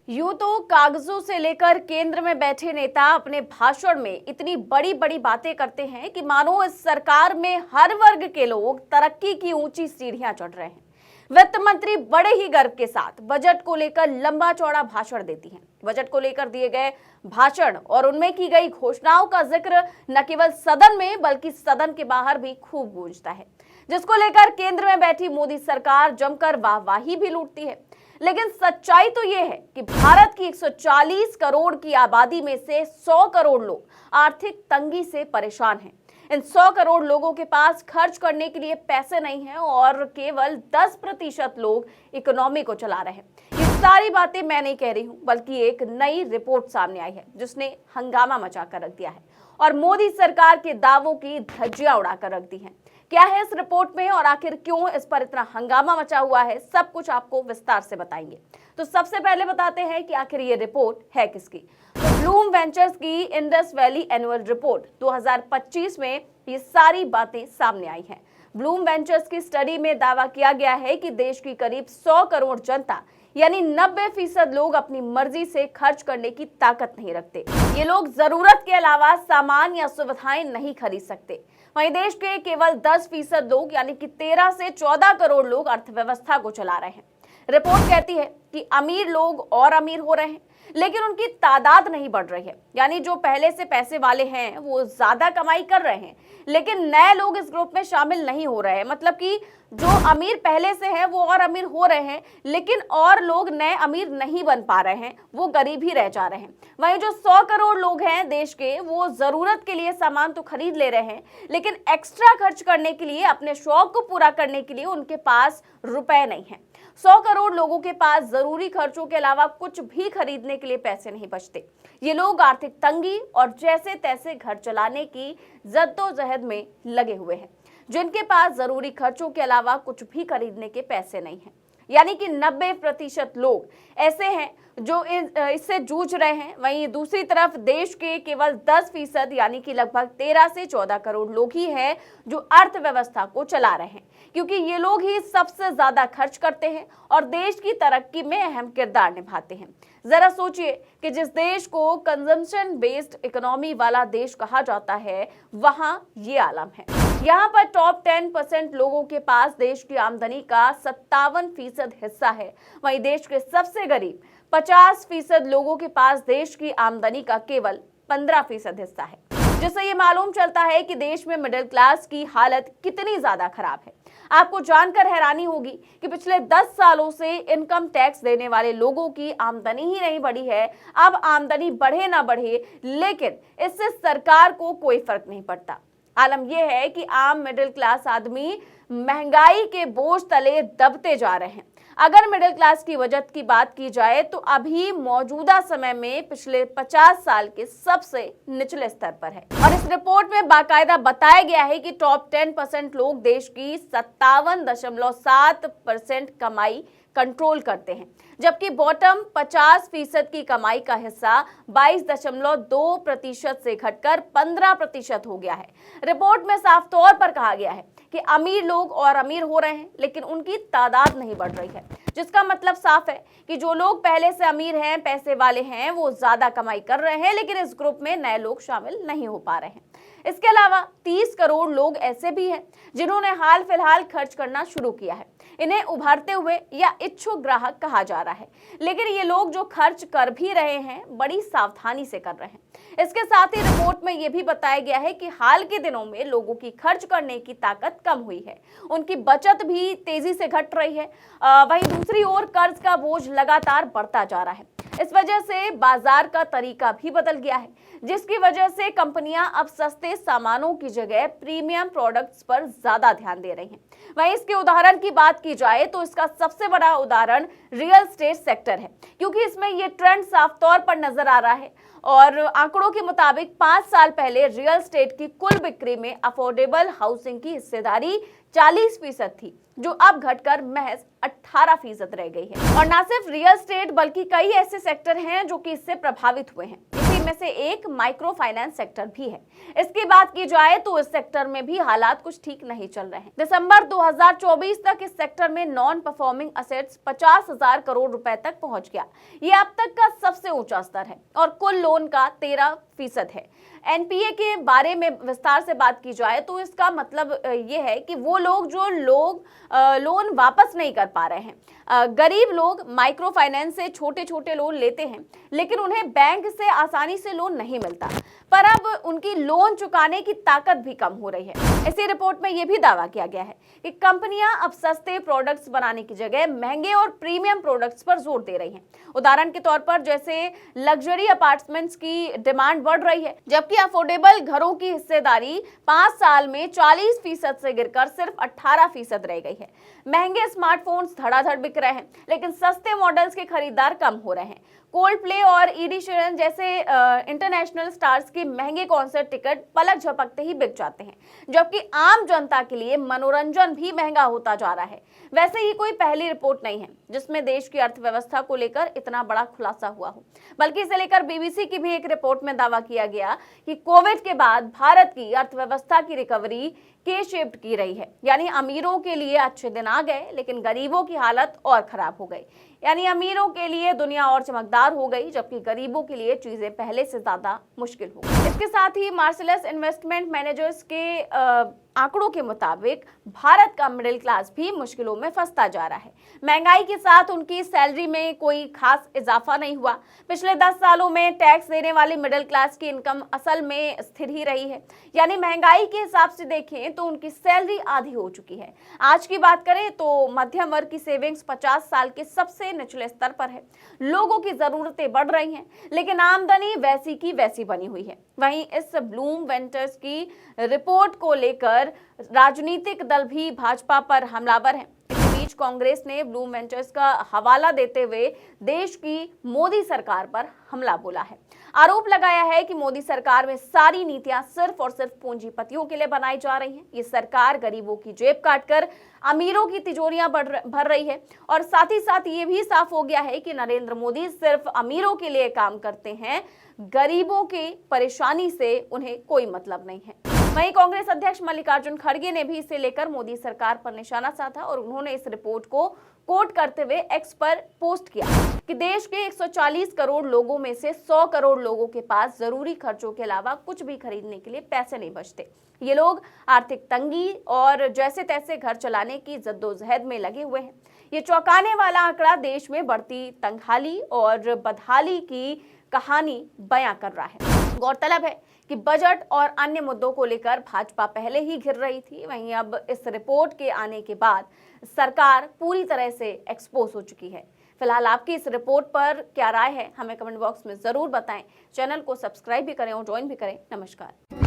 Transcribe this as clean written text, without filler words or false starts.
यूं तो कागजों से लेकर केंद्र में बैठे नेता अपने भाषण में इतनी बड़ी बड़ी बातें करते हैं कि मानो इस सरकार में हर वर्ग के लोग तरक्की की ऊंची सीढ़ियां चढ़ रहे हैं। वित्त मंत्री बड़े ही गर्व के साथ बजट को लेकर लंबा चौड़ा भाषण देती हैं। बजट को लेकर दिए गए भाषण और उनमें की गई घोषणाओं का जिक्र न केवल सदन में बल्कि सदन के बाहर भी खूब गूंजता है, जिसको लेकर केंद्र में बैठी मोदी सरकार जमकर वाहवाही भी लूटती है। लेकिन सच्चाई तो यह है कि भारत की 140 करोड़ की आबादी में से 100 करोड़ लोग आर्थिक तंगी से परेशान हैं। इन 100 करोड़ लोगों के पास खर्च करने के लिए पैसे नहीं हैं और केवल 10% लोग इकोनॉमी को चला रहे हैं। ये सारी बातें मैं नहीं कह रही हूं, बल्कि एक नई रिपोर्ट सामने आई है जिसने हंगामा मचाकर रख दिया है और मोदी सरकार के दावों की धज्जियां उड़ाकर रख दी हैं। क्या है इस रिपोर्ट में और आखिर क्यों इस पर इतना हंगामा मचा हुआ है, सब कुछ आपको विस्तार से बताएंगे। तो सबसे पहले बताते हैं कि आखिर ये रिपोर्ट है किसकी। तो ब्लूम वेंचर्स की इंडस वैली एनुअल रिपोर्ट 2025 में ये सारी बातें सामने आई हैं। ब्लूम वेंचर्स की स्टडी में दावा किया गया है कि देश की करीब 100 करोड़ जनता यानी 90% लोग अपनी मर्जी से खर्च करने की ताकत नहीं रखते। ये लोग जरूरत के अलावा सामान या सुविधाएं नहीं खरीद सकते। वहीं देश के केवल 10% लोग यानी कि 13 से 14 करोड़ लोग अर्थव्यवस्था को चला रहे हैं। रिपोर्ट कहती है कि अमीर लोग और अमीर हो रहे हैं, लेकिन उनकी तादाद नहीं बढ़ रही है। यानी जो पहले से पैसे वाले हैं वो ज्यादा कमाई कर रहे हैं, लेकिन नए लोग इस ग्रुप में शामिल नहीं हो रहे हैं। मतलब कि जो अमीर पहले से है वो और अमीर हो रहे हैं, लेकिन और लोग नए अमीर नहीं बन पा रहे हैं, वो गरीब ही रह जा रहे हैं। वहीं जो 100 करोड़ लोग हैं देश के, वो जरूरत के लिए सामान तो खरीद ले रहे हैं, लेकिन एक्स्ट्रा खर्च करने के लिए, अपने शौक को पूरा करने के लिए उनके पास रुपए नहीं है। 100 करोड़ लोगों के पास जरूरी खर्चों के अलावा कुछ भी खरीदने के लिए पैसे नहीं बचते। ये लोग आर्थिक तंगी और जैसे तैसे घर चलाने की जद्दोजहद में लगे हुए हैं, जिनके पास जरूरी खर्चों के अलावा कुछ भी खरीदने के पैसे नहीं हैं। यानी कि 90% लोग ऐसे हैं जो इससे जूझ रहे हैं। वहीं दूसरी तरफ देश के केवल 10% यानी कि लगभग 13 से 14 करोड़ लोग ही हैं जो अर्थव्यवस्था को चला रहे हैं, क्योंकि ये लोग ही सबसे ज्यादा खर्च करते हैं और देश की तरक्की में अहम किरदार निभाते हैं। जरा सोचिए कि जिस देश को कंजम्पशन बेस्ड इकोनॉमी वाला देश कहा जाता है, वहां ये आलम है। यहाँ पर टॉप 10% लोगों के पास देश की आमदनी का 57% हिस्सा है। वहीं देश के सबसे गरीब 50% लोगों के पास देश की आमदनी का केवल 15% हिस्सा है, जिससे ये मालूम चलता है कि देश में मिडिल क्लास की हालत कितनी ज्यादा खराब है। आपको जानकर हैरानी होगी कि पिछले 10 सालों से इनकम टैक्स देने वाले लोगों की आमदनी ही नहीं बढ़ी है। अब आमदनी बढ़े ना बढ़े, लेकिन इससे सरकार को कोई फर्क नहीं पड़ता। आलम यह है कि आम मिडिल क्लास आदमी महंगाई के बोझ तले दबते जा रहे हैं। अगर मिडिल क्लास की बचत की बात की जाए तो अभी मौजूदा समय में पिछले 50 साल के सबसे निचले स्तर पर है। और इस रिपोर्ट में बाकायदा बताया गया है कि टॉप 10% लोग देश की 57.7% कमाई कंट्रोल करते हैं, जबकि बॉटम 50% की कमाई का हिस्सा 22.2% से घटकर 15% हो गया है। रिपोर्ट में साफ तौर पर कहा गया है कि अमीर लोग और अमीर हो रहे हैं, लेकिन उनकी तादाद नहीं बढ़ रही है, जिसका मतलब साफ है कि जो लोग पहले से अमीर हैं, पैसे वाले हैं, वो ज्यादा कमाई कर रहे हैं, लेकिन इस ग्रुप में नए लोग शामिल नहीं हो पा रहे हैं। इसके अलावा 30 करोड़ लोग ऐसे भी हैं जिन्होंने हाल फिलहाल खर्च करना शुरू किया है। इन्हें उभरते हुए या इच्छुक ग्राहक कहा जा रहा है, लेकिन ये लोग जो खर्च कर भी रहे हैं बड़ी सावधानी से कर रहे हैं। इसके साथ ही रिपोर्ट में यह भी बताया गया है कि हाल के दिनों में लोगों की खर्च करने की ताकत कम हुई है, उनकी बचत भी तेजी से घट रही है। वहीं दूसरी ओर कर्ज का बोझ लगातार बढ़ता जा रहा है। इस वजह से बाजार का तरीका भी बदल गया है, जिसकी वजह से कंपनियां अब सस्ते सामानों की जगह प्रीमियम प्रोडक्ट्स पर ज्यादा ध्यान दे रही हैं। वहीं इसके उदाहरण की बात की जाए तो इसका सबसे बड़ा उदाहरण रियल एस्टेट सेक्टर है, क्योंकि इसमें ये ट्रेंड साफ तौर पर नजर आ रहा है। और आंकड़ों के मुताबिक 5 साल पहले रियल एस्टेट की कुल बिक्री में अफोर्डेबल हाउसिंग की हिस्सेदारी 40% थी, जो अब घटकर महज 18% रह गई है। और न सिर्फ रियल एस्टेट बल्कि कई ऐसे सेक्टर हैं जो कि इससे प्रभावित हुए हैं। इसी में से एक माइक्रो फाइनेंस सेक्टर भी है। इसकी बात की जाए तो इस सेक्टर में भी हालात कुछ ठीक नहीं चल रहे हैं। दिसंबर 2024 तक इस सेक्टर में नॉन परफॉर्मिंग असेट्स 50,000 करोड़ रुपए तक पहुंच गया। ये अब तक का सबसे ऊंचा स्तर है और कुल लोन का 13% है। एनपीए के बारे में विस्तार से बात की जाए तो इसका मतलब ये है कि वो लोग जो लोन वापस नहीं कर पा रहे हैं। गरीब लोग माइक्रो फाइनेंस से छोटे छोटे लोन लेते हैं, लेकिन उन्हें बैंक से आसानी से लोन नहीं मिलता, पर अब उनकी लोन चुकाने की ताकत भी कम हो रही है। इसी रिपोर्ट में यह भी दावा किया गया है कि कंपनियां अब सस्ते प्रोडक्ट्स बनाने की जगह महंगे और प्रीमियम प्रोडक्ट्स पर जोर दे रही हैं। उदाहरण के तौर पर जैसे लग्जरी अपार्टमेंट्स की डिमांड बढ़ रही है, जबकि अफोर्डेबल घरों की हिस्सेदारी 5 साल में 40% से गिरकर सिर्फ 18% रह गई है। महंगे स्मार्टफोन्स धड़ाधड़ बिक रहे हैं, लेकिन सस्ते मॉडल्स के खरीदार कम हो रहे हैं। कोल्ड प्ले और ईडी शेरन जैसे इंटरनेशनल स्टार्स के महंगे कॉन्सर्ट टिकट पलक झपकते ही बिक जाते हैं, जबकि आम जनता के लिए मनोरंजन भी महंगा होता जा रहा है। वैसे ही कोई पहली रिपोर्ट नहीं है जिसमें देश की अर्थव्यवस्था को लेकर इतना बड़ा खुलासा हुआ हो, बल्कि इसे लेकर बीबीसी की भी एक रिपोर्ट में दावा किया गया कि कोविड के बाद भारत की अर्थव्यवस्था की रिकवरी के शेप्ड की रही है। यानी अमीरों के लिए अच्छे दिन आ गए, लेकिन गरीबों की हालत और खराब हो गई। यानी अमीरों के लिए दुनिया और चमकदार हो गई, जबकि गरीबों के लिए चीजें पहले से ज्यादा मुश्किल हो गई। इसके साथ ही मार्सलस इन्वेस्टमेंट मैनेजर्स के आंकड़ों के मुताबिक भारत का मिडिल क्लास भी मुश्किलों में फंसता जा रहा है। महंगाई के साथ उनकी सैलरी में कोई खास इजाफा नहीं हुआ। पिछले 10 सालों में टैक्स देने वाली मिडिल क्लास की इनकम असल में स्थिर ही रही है। यानी महंगाई के हिसाब से देखें तो उनकी सैलरी आधी हो चुकी है। आज की बात करें तो मध्यम वर्ग की सेविंग्स 50 साल के सबसे निचले स्तर पर है। लोगों की जरूरतें बढ़ रही हैं, लेकिन आमदनी वैसी की वैसी बनी हुई है। वहीं इस ब्लूम वेंचर्स की रिपोर्ट को लेकर राजनीतिक दल भी भाजपा पर हमलावर हैं। इसी बीच कांग्रेस ने ब्लूम वेंचर्स का हवाला देते हुए देश की मोदी सरकार पर हमला बोला है। आरोप लगाया है कि मोदी सरकार में सारी नीतियां सिर्फ और सिर्फ पूंजीपतियों के लिए बनाई जा रही हैं। ये सरकार गरीबों की जेब काटकर अमीरों की तिजोरियां भर रही है। और साथ ही साथ ये भी साफ हो गया है कि नरेंद्र मोदी सिर्फ अमीरों के लिए काम करते हैं, गरीबों की परेशानी से उन्हें कोई मतलब नहीं है। वहीं कांग्रेस अध्यक्ष मल्लिकार्जुन खड़गे ने भी इसे लेकर मोदी सरकार पर निशाना साधा और उन्होंने इस रिपोर्ट को कोट करते हुए एक्स पर पोस्ट किया कि देश के 140 करोड़ लोगों में से 100 करोड़ लोगों के पास जरूरी खर्चों के अलावा कुछ भी खरीदने के लिए पैसे नहीं बचते। ये लोग आर्थिक तंगी और जैसे तैसे घर चलाने की जद्दोजहद में लगे हुए हैं। ये चौंकाने वाला आंकड़ा देश में बढ़ती तंगहाली और बदहाली की कहानी बयां कर रहा है। गौरतलब है कि बजट और अन्य मुद्दों को लेकर भाजपा पहले ही घिर रही थी। वहीं अब इस रिपोर्ट के आने के बाद सरकार पूरी तरह से एक्सपोज हो चुकी है। फिलहाल आपकी इस रिपोर्ट पर क्या राय है, हमें कमेंट बॉक्स में जरूर बताएं। चैनल को सब्सक्राइब भी करें और ज्वाइन भी करें। नमस्कार।